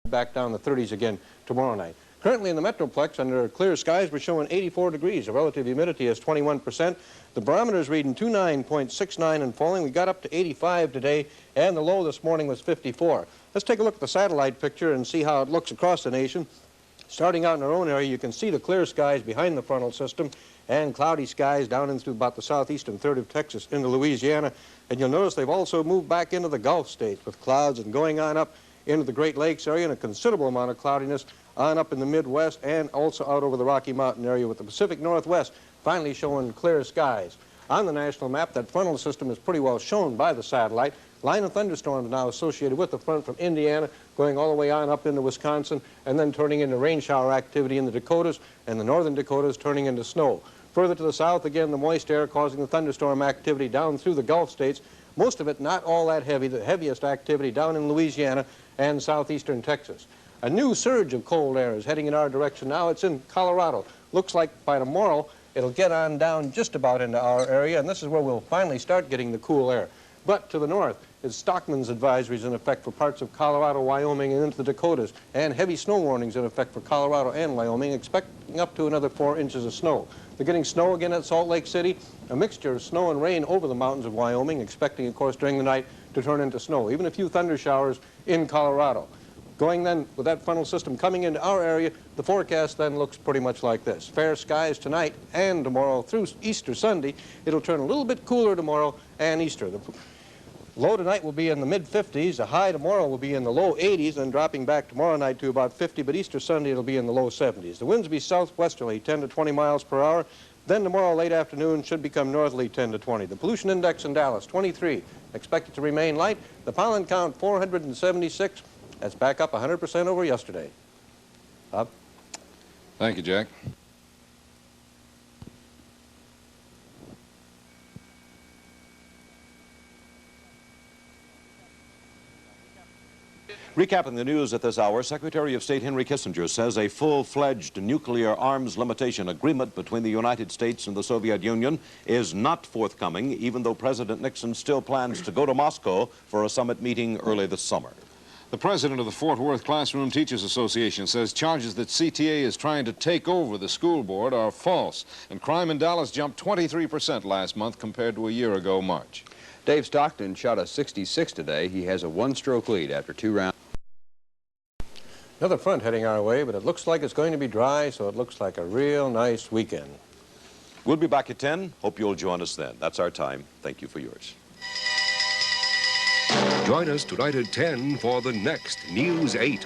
back down the 30s again tomorrow night. Currently in the Metroplex, under clear skies, we're showing 84 degrees. The relative humidity is 21%. The barometer is reading 29.69 and falling. We got up to 85 today, and the low this morning was 54. Let's take a look at the satellite picture and see how it looks across the nation. Starting out in our own area, you can see the clear skies behind the frontal system and cloudy skies down into about the southeastern third of Texas into Louisiana. And you'll notice they've also moved back into the Gulf states with clouds and going on up into the Great Lakes area and a considerable amount of cloudiness on up in the Midwest and also out over the Rocky Mountain area with the Pacific Northwest finally showing clear skies. On the national map, that frontal system is pretty well shown by the satellite. Line of thunderstorms now associated with the front from Indiana going all the way on up into Wisconsin and then turning into rain shower activity in the Dakotas and the northern Dakotas turning into snow. Further to the south, again, the moist air causing the thunderstorm activity down through the Gulf states. Most of it not all that heavy, the heaviest activity down in Louisiana and southeastern Texas. A new surge of cold air is heading in our direction now. It's in Colorado. Looks like by tomorrow it'll get on down just about into our area, and this is where we'll finally start getting the cool air. But to the north is Stockman's advisories in effect for parts of Colorado, Wyoming, and into the Dakotas, and heavy snow warnings in effect for Colorado and Wyoming, expecting up to another 4 inches of snow. They're getting snow again at Salt Lake City, a mixture of snow and rain over the mountains of Wyoming, expecting, of course, during the night to turn into snow, even a few thunder showers in Colorado. Going then with that frontal system coming into our area, the forecast then looks pretty much like this. Fair skies tonight and tomorrow through Easter Sunday. It'll turn a little bit cooler tomorrow and Easter. The low tonight will be in the mid-50s. The high tomorrow will be in the low 80s, and dropping back tomorrow night to about 50, but Easter Sunday it'll be in the low 70s. The winds will be southwesterly, 10 to 20 miles per hour. Then tomorrow late afternoon should become northerly, 10 to 20. The pollution index in Dallas, 23. Expected to remain light. The pollen count, 476. That's back up 100% over yesterday. Bob? Thank you, Jack. Recapping the news at this hour, Secretary of State Henry Kissinger says a full-fledged nuclear arms limitation agreement between the United States and the Soviet Union is not forthcoming, even though President Nixon still plans to go to Moscow for a summit meeting early this summer. The president of the Fort Worth Classroom Teachers Association says charges that CTA is trying to take over the school board are false, and crime in Dallas jumped 23% last month compared to a year ago March. Dave Stockton shot a 66 today. He has a one-stroke lead after 2 rounds. Another front heading our way, but it looks like it's going to be dry, so it looks like a real nice weekend. We'll be back at 10. Hope you'll join us then. That's our time. Thank you for yours. Join us tonight at 10 for the next News 8.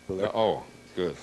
Oh, good.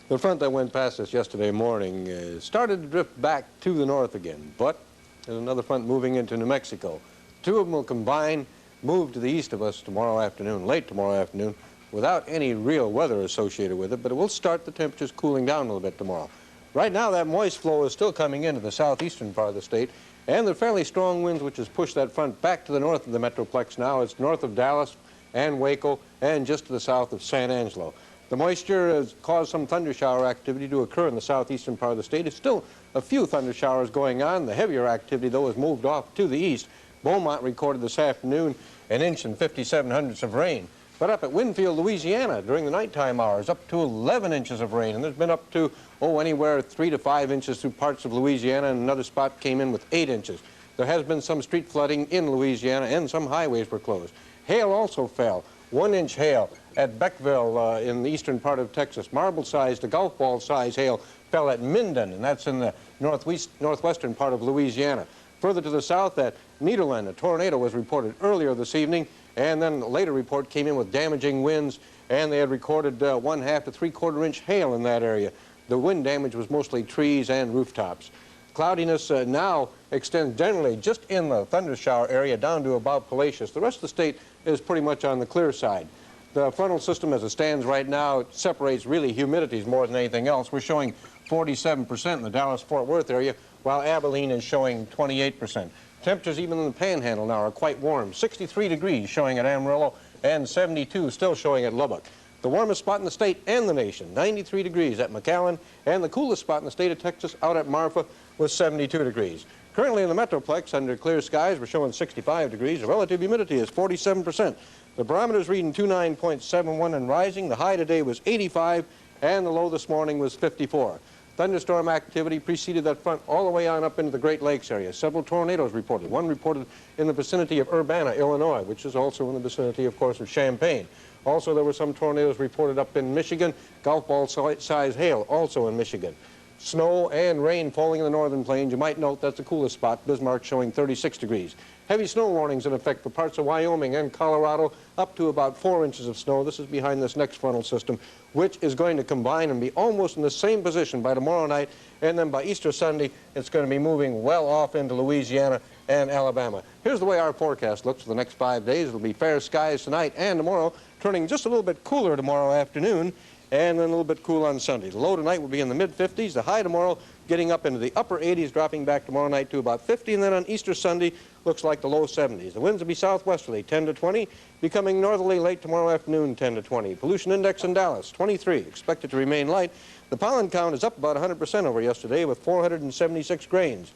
The front that went past us yesterday morning started to drift back to the north again, but there's another front moving into New Mexico. 2 of them will combine, move to the east of us tomorrow afternoon, late tomorrow afternoon, without any real weather associated with it, but it will start the temperatures cooling down a little bit tomorrow. Right now, that moist flow is still coming into the southeastern part of the state, and the fairly strong winds which has pushed that front back to the north of the Metroplex now. It's north of Dallas and Waco and just to the south of San Angelo. The moisture has caused some thunder shower activity to occur in the southeastern part of the state. It's still a few thunder showers going on. The heavier activity, though, has moved off to the east. Beaumont recorded this afternoon 1 inch and 57 of rain. But up at Winfield, Louisiana, during the nighttime hours, up to 11 inches of rain. And there's been up to, anywhere 3 to 5 inches through parts of Louisiana, and another spot came in with 8 inches. There has been some street flooding in Louisiana, and some highways were closed. Hail also fell, 1 inch hail at Beckville in the eastern part of Texas. Marble-sized, a golf ball-size hail fell at Minden, and that's in the northwestern part of Louisiana. Further to the south at Nederland, a tornado was reported earlier this evening, and then a later report came in with damaging winds, and they had recorded 1/2 to 3/4 inch hail in that area. The wind damage was mostly trees and rooftops. Cloudiness now extends generally just in the thunder shower area down to about Palacios. The rest of the state is pretty much on the clear side. The frontal system as it stands right now separates really humidities more than anything else. We're showing 47% in the Dallas-Fort Worth area, while Abilene is showing 28%. Temperatures even in the Panhandle now are quite warm. 63 degrees showing at Amarillo and 72 still showing at Lubbock. The warmest spot in the state and the nation, 93 degrees at McAllen, and the coolest spot in the state of Texas out at Marfa was 72 degrees. Currently in the Metroplex, under clear skies, we're showing 65 degrees. The relative humidity is 47%. The barometer's reading 29.71 and rising. The high today was 85, and the low this morning was 54. Thunderstorm activity preceded that front all the way on up into the Great Lakes area. Several tornadoes reported. One reported in the vicinity of Urbana, Illinois, which is also in the vicinity, of course, of Champaign. Also, there were some tornadoes reported up in Michigan. Golf ball size hail also in Michigan. Snow and rain falling in the northern plains. You might note that's the coolest spot. Bismarck showing 36 degrees. Heavy snow warnings in effect for parts of Wyoming and Colorado, up to about 4 inches of snow. This is behind this next frontal system, which is going to combine and be almost in the same position by tomorrow night, and then by Easter Sunday, it's going to be moving well off into Louisiana and Alabama. Here's the way our forecast looks for the next 5 days. It'll be fair skies tonight and tomorrow, turning just a little bit cooler tomorrow afternoon, and then a little bit cool on Sunday. The low tonight will be in the mid-50s. The high tomorrow getting up into the upper 80s, dropping back tomorrow night to about 50, and then on Easter Sunday looks like the low 70s. The winds will be southwesterly, 10 to 20, becoming northerly late tomorrow afternoon, 10 to 20. Pollution index in Dallas, 23, expected to remain light. The pollen count is up about 100% over yesterday with 476 grains.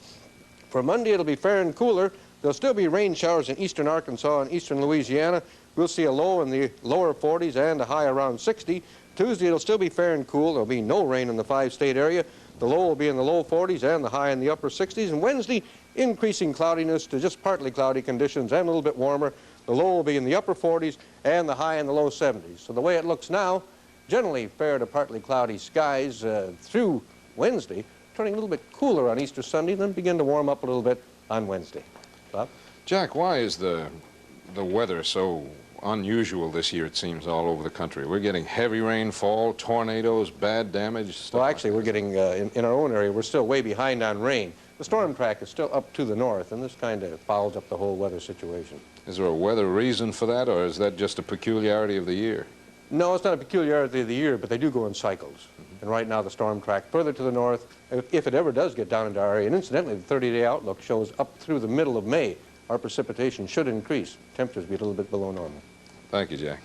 For Monday, it'll be fair and cooler. There'll still be rain showers in eastern Arkansas and eastern Louisiana. We'll see a low in the lower 40s and a high around 60. Tuesday, it'll still be fair and cool. There'll be no rain in the 5-state area. The low will be in the low 40s and the high in the upper 60s. And Wednesday, increasing cloudiness to just partly cloudy conditions and a little bit warmer. The low will be in the upper 40s and the high in the low 70s. So the way it looks now, generally fair to partly cloudy skies through Wednesday, turning a little bit cooler on Easter Sunday, then begin to warm up a little bit on Wednesday. Bob? Jack, why is the weather so unusual this year, it seems, all over the country? We're getting heavy rainfall, tornadoes, bad damage, stuff. Well, actually, we're getting, in our own area, we're still way behind on rain. The storm track is still up to the north, and this kind of fouls up the whole weather situation. Is there a weather reason for that, or is that just a peculiarity of the year? No, it's not a peculiarity of the year, but they do go in cycles. And right now, the storm track further to the north, if it ever does get down into our area, and incidentally, the 30-day outlook shows up through the middle of May, our precipitation should increase. Temperatures be a little bit below normal. Thank you, Jack.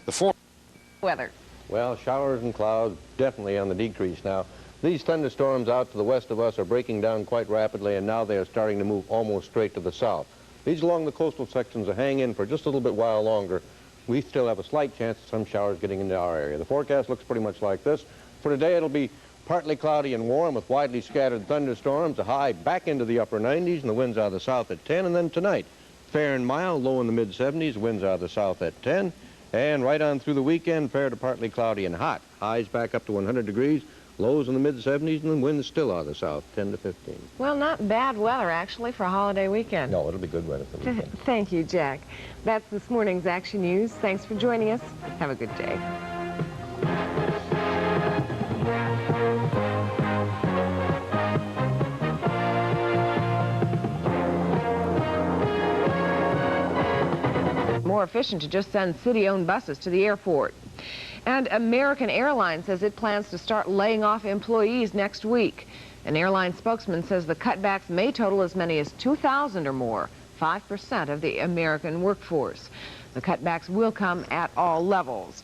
The weather. Well, showers and clouds definitely on the decrease now. These thunderstorms out to the west of us are breaking down quite rapidly, and now they are starting to move almost straight to the south. These along the coastal sections will hang in for just a little bit while longer. We still have a slight chance of some showers getting into our area. The forecast looks pretty much like this. For today, it'll be partly cloudy and warm with widely scattered thunderstorms, a high back into the upper 90s, and the winds out of the south at 10. And then tonight, fair and mild, low in the mid-70s, winds out of the south at 10. And right on through the weekend, fair to partly cloudy and hot. Highs back up to 100 degrees, lows in the mid-70s, and the winds still out of the south, 10 to 15. Well, not bad weather, actually, for a holiday weekend. No, it'll be good weather for the weekend. Thank you, Jack. That's this morning's Action News. Thanks for joining us. Have a good day. More efficient to just send city-owned buses to the airport. And American Airlines says it plans to start laying off employees next week. An airline spokesman says the cutbacks may total as many as 2,000 or more, 5% of the American workforce. The cutbacks will come at all levels.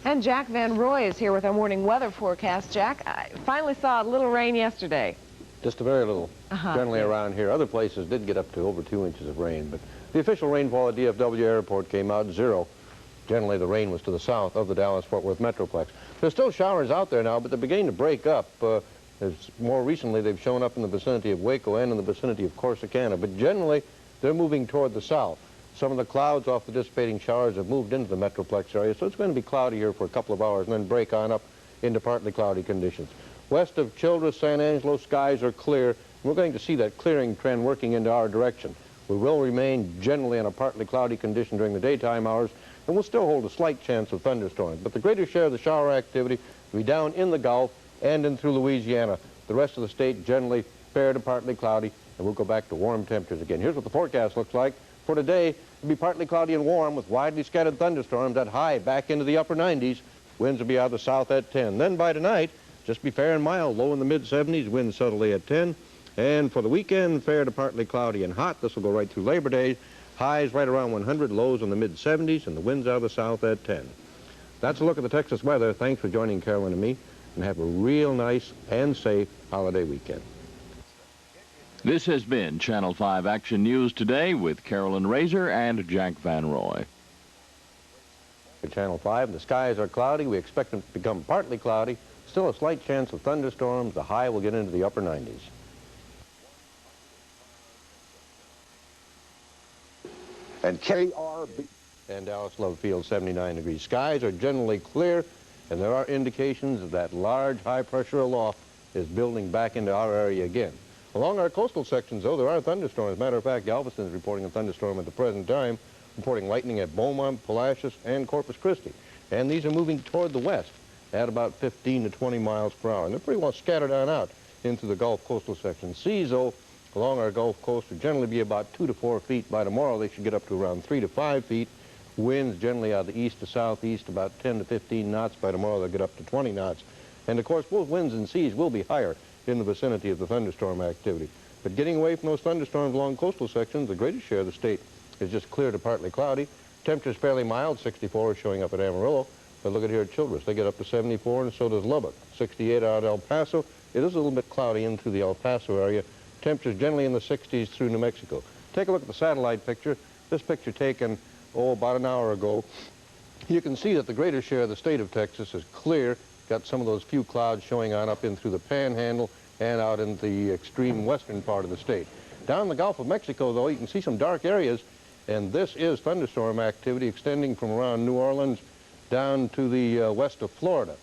And Jack Van Roy is here with our morning weather forecast. Jack, I finally saw a little rain yesterday. Just a very little, generally around here. Other places did get up to over 2 inches of rain, but the official rainfall at DFW Airport came out 0. Generally, the rain was to the south of the Dallas-Fort Worth Metroplex. There's still showers out there now, but they're beginning to break up. More recently, they've shown up in the vicinity of Waco and in the vicinity of Corsicana, but generally, they're moving toward the south. Some of the clouds off the dissipating showers have moved into the Metroplex area, so it's going to be cloudy here for a couple of hours and then break on up into partly cloudy conditions. West of Childress, San Angelo, skies are clear. We're going to see that clearing trend working into our direction. We will remain generally in a partly cloudy condition during the daytime hours, and we'll still hold a slight chance of thunderstorms. But the greater share of the shower activity will be down in the Gulf and in through Louisiana. The rest of the state generally fair to partly cloudy, and we'll go back to warm temperatures again. Here's what the forecast looks like. For today, it'll be partly cloudy and warm with widely scattered thunderstorms at high back into the upper 90s. Winds will be out of the south at 10. Then by tonight, just be fair and mild, low in the mid-70s, winds subtly at 10. And for the weekend, fair to partly cloudy and hot. This will go right through Labor Day. Highs right around 100, lows in the mid-70s, and the winds out of the south at 10. That's a look at the Texas weather. Thanks for joining Carolyn and me, and have a real nice and safe holiday weekend. This has been Channel 5 Action News Today with Carolyn Razor and Jack Van Roy. Channel 5, the skies are cloudy. We expect them to become partly cloudy. Still a slight chance of thunderstorms. The high will get into the upper 90s. And KRB. And Dallas Love Field, 79 degrees. Skies are generally clear, and there are indications that large high-pressure aloft is building back into our area again. Along our coastal sections, though, there are thunderstorms. As a matter of fact, Galveston is reporting a thunderstorm at the present time, reporting lightning at Beaumont, Palacios, and Corpus Christi. And these are moving toward the west at about 15 to 20 miles per hour. And they're pretty well scattered on out into the Gulf coastal section. Seas, though, along our Gulf coast will generally be about 2 to 4 feet. By tomorrow, they should get up to around 3 to 5 feet. Winds generally out of the east to southeast, about 10 to 15 knots. By tomorrow, they'll get up to 20 knots. And, of course, both winds and seas will be higher in the vicinity of the thunderstorm activity. But getting away from those thunderstorms along coastal sections, the greatest share of the state is just clear to partly cloudy. Temperatures fairly mild, 64 is showing up at Amarillo. But look at here at Childress. They get up to 74, and so does Lubbock. 68 out at El Paso. It is a little bit cloudy in through the El Paso area. Temperatures generally in the 60s through New Mexico. Take a look at the satellite picture. This picture taken, about an hour ago. You can see that the greater share of the state of Texas is clear. Got some of those few clouds showing on up in through the Panhandle and out in the extreme western part of the state. Down in the Gulf of Mexico, though, you can see some dark areas, and this is thunderstorm activity extending from around New Orleans down to the west of Florida.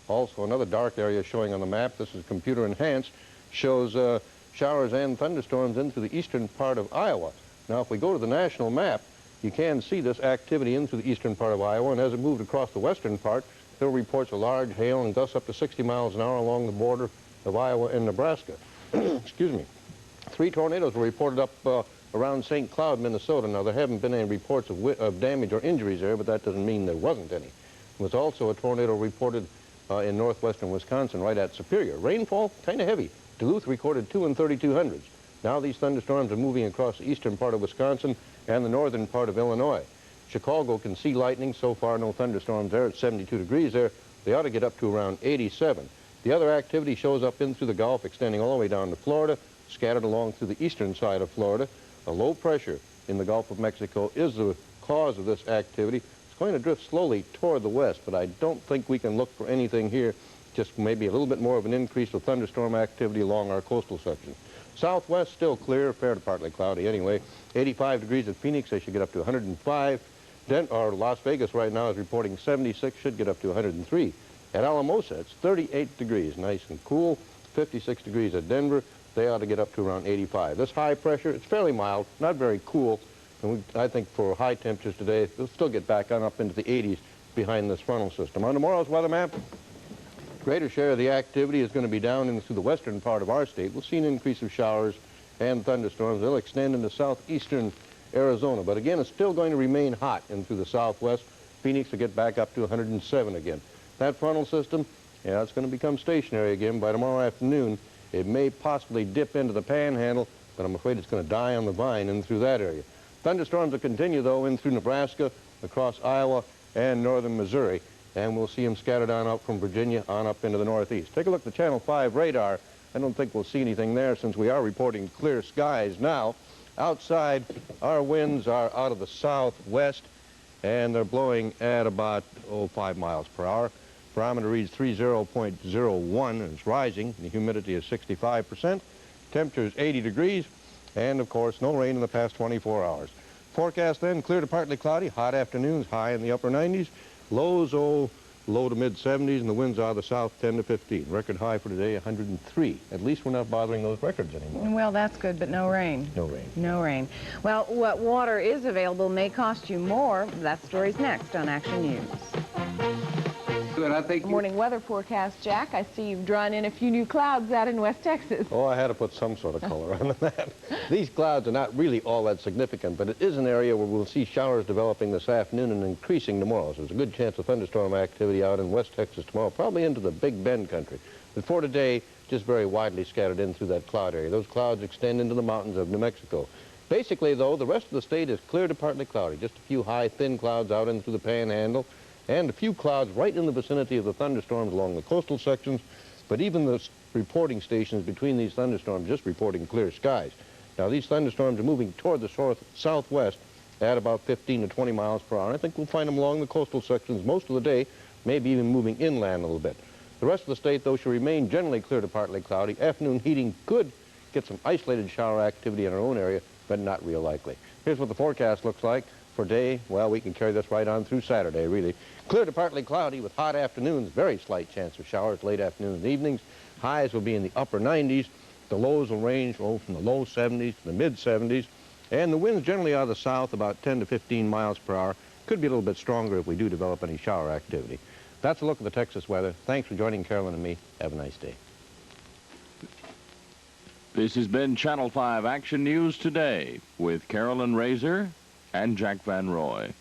Also, another dark area showing on the map, this is computer enhanced, shows showers and thunderstorms into the eastern part of Iowa. Now, if we go to the national map, you can see this activity into the eastern part of Iowa, and as it moved across the western part, there were reports of large hail and gusts up to 60 miles an hour along the border of Iowa and Nebraska. Excuse me. 3 tornadoes were reported up around St. Cloud, Minnesota. Now, there haven't been any reports of damage or injuries there, but that doesn't mean there wasn't any. There was also a tornado reported in northwestern Wisconsin right at Superior. Rainfall, kind of heavy. Duluth recorded 2 and 32 hundredths. Now these thunderstorms are moving across the eastern part of Wisconsin and the northern part of Illinois. Chicago can see lightning. So far, no thunderstorms there. It's 72 degrees there. They ought to get up to around 87. The other activity shows up in through the Gulf, extending all the way down to Florida, scattered along through the eastern side of Florida. A low pressure in the Gulf of Mexico is the cause of this activity. It's going to drift slowly toward the west, but I don't think we can look for anything here. Just maybe a little bit more of an increase of thunderstorm activity along our coastal section. Southwest, still clear, fair to partly cloudy anyway. 85 degrees at Phoenix, they should get up to 105. Las Vegas right now is reporting 76, should get up to 103. At Alamosa, it's 38 degrees, nice and cool. 56 degrees at Denver, they ought to get up to around 85. This high pressure, it's fairly mild, not very cool. And I think for high temperatures today, they'll still get back on up into the 80s behind this frontal system. On tomorrow's weather map, greater share of the activity is going to be down into the western part of our state. We'll see an increase of showers and thunderstorms. They'll extend into southeastern Arizona. But again, it's still going to remain hot in through the southwest. Phoenix will get back up to 107 again. That frontal system, yeah, it's going to become stationary again by tomorrow afternoon. It may possibly dip into the Panhandle, but I'm afraid it's going to die on the vine in through that area. Thunderstorms will continue, though, in through Nebraska, across Iowa, and northern Missouri. And we'll see them scattered on up from Virginia on up into the northeast. Take a look at the Channel 5 radar. I don't think we'll see anything there since we are reporting clear skies now. Outside, our winds are out of the southwest, and they're blowing at about, 5 miles per hour. Barometer reads 30.01, and it's rising. The humidity is 65%. Temperature is 80 degrees, and, of course, no rain in the past 24 hours. Forecast then, clear to partly cloudy, hot afternoons, high in the upper 90s. Lows, low to mid-70s, and the winds are the south 10 to 15. Record high for today, 103. At least we're not bothering those records anymore. Well, that's good, but no rain. No rain. No rain. Well, what water is available may cost you more. That story's next on Action News. And I think Morning weather forecast, Jack. I see you've drawn in a few new clouds out in West Texas. Oh, I had to put some sort of color on that. These clouds are not really all that significant, but it is an area where we'll see showers developing this afternoon and increasing tomorrow. So there's a good chance of thunderstorm activity out in West Texas tomorrow, probably into the Big Bend country. But for today, just very widely scattered in through that cloud area. Those clouds extend into the mountains of New Mexico. Basically, though, the rest of the state is clear to partly cloudy. Just a few high, thin clouds out into the Panhandle, and a few clouds right in the vicinity of the thunderstorms along the coastal sections. But even the reporting stations between these thunderstorms just reporting clear skies. Now, these thunderstorms are moving toward the southwest at about 15 to 20 miles per hour. I think we'll find them along the coastal sections most of the day, maybe even moving inland a little bit. The rest of the state, though, should remain generally clear to partly cloudy. Afternoon heating could get some isolated shower activity in our own area, but not real likely. Here's what the forecast looks like for day. Well, we can carry this right on through Saturday, really. Clear to partly cloudy with hot afternoons, very slight chance of showers late afternoons and evenings. Highs will be in the upper 90s. The lows will range from the low 70s to the mid 70s. And the winds generally out of the south about 10 to 15 miles per hour. Could be a little bit stronger if we do develop any shower activity. That's a look at the Texas weather. Thanks for joining Carolyn and me. Have a nice day. This has been Channel 5 Action News Today with Carolyn Razor and Jack Van Roy.